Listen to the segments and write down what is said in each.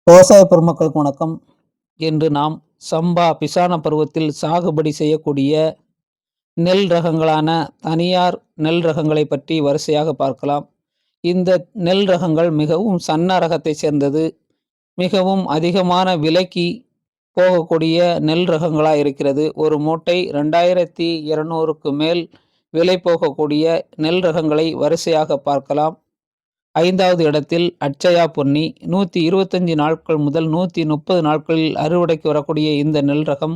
விவசாய பெருமக்களுக்கு வணக்கம். இன்று நாம் சம்பா பிசான பருவத்தில் சாகுபடி செய்யக்கூடிய நெல் ரகங்களான தனியார் நெல் ரகங்களை பற்றி வரிசையாக பார்க்கலாம். இந்த நெல் ரகங்கள் மிகவும் சன்ன ரகத்தை சேர்ந்தது. மிகவும் அதிகமான விலைக்கு போகக்கூடிய நெல் ரகங்களாக இருக்கிறது. ஒரு மூட்டை 2200க்கு மேல் விலை போகக்கூடிய நெல் ரகங்களை வரிசையாக பார்க்கலாம். 5வது இடத்தில் அட்சயா பொன்னி 125 நாட்கள் முதல் 130 நாட்களில் அறுவடைக்கு வரக்கூடிய இந்த நெல் ரகம்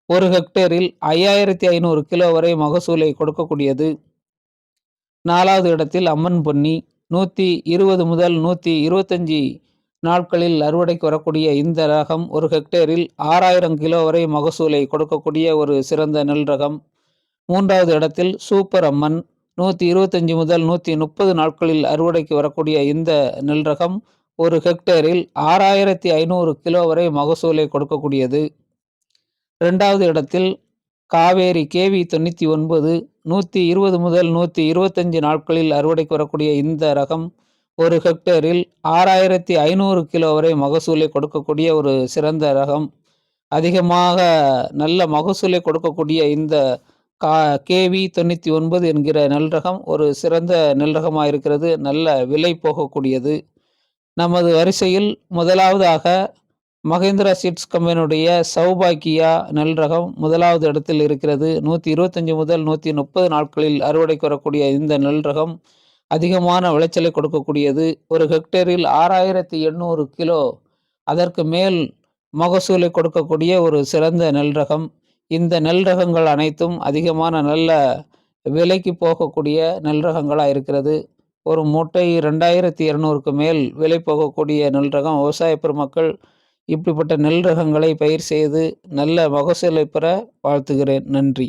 ஒரு ஹெக்டேரில் 5500 கிலோ வரை மகசூலை கொடுக்கக்கூடியது. 4வது இடத்தில் அம்மன் பொன்னி 120 முதல் 125 நாட்களில் அறுவடைக்கு வரக்கூடிய இந்த ரகம் ஒரு ஹெக்டேரில் 6000 கிலோ வரை மகசூலை கொடுக்கக்கூடிய ஒரு சிறந்த நெல் ரகம். 3வது இடத்தில் சூப்பர் அம்மன் 125 முதல் 130 நாட்களில் அறுவடைக்கு வரக்கூடிய இந்த நெல் ரகம் ஒரு ஹெக்டேரில் 6500 கிலோ வரை மகசூலை கொடுக்கக்கூடியது. 2வது இடத்தில் காவேரி கேவி 99 120 முதல் 125 நாட்களில் அறுவடைக்கு வரக்கூடிய இந்த ரகம் ஒரு ஹெக்டேரில் 6500 கிலோ வரை மகசூலை கொடுக்கக்கூடிய ஒரு சிறந்த ரகம். அதிகமாக நல்ல மகசூலை கொடுக்கக்கூடிய இந்த கேவி 99 என்கிற நெல் ரகம் ஒரு சிறந்த நெல் ரகமாக இருக்கிறது. நல்ல விலை போகக்கூடியது. நமது வரிசையில் முதலாவதாக மகேந்திரா சீட்ஸ் கம்பெனியுடைய சௌபாக்கியா நெல் ரகம் முதலாவது இடத்தில் இருக்கிறது. 125 முதல் 130 நாட்களில் அறுவடைக்கு வரக்கூடிய இந்த நெல் ரகம் அதிகமான விளைச்சலை கொடுக்கக்கூடியது. ஒரு ஹெக்டேரில் 6800 கிலோ அதற்கு மேல் மகசூலை கொடுக்கக்கூடிய ஒரு சிறந்த நெல் ரகம். இந்த நெல் ரகங்கள் அனைத்தும் அதிகமான நல்ல விலைக்கு போகக்கூடிய நெல் ரகங்களாக இருக்கிறது. ஒரு மூட்டை 2200க்கு மேல் விலை போகக்கூடிய நெல் ரகம். விவசாய பெருமக்கள் இப்படிப்பட்ட நெல் ரகங்களை பயிர் செய்து நல்ல மகசூலை பெற வாழ்த்துகிறேன். நன்றி.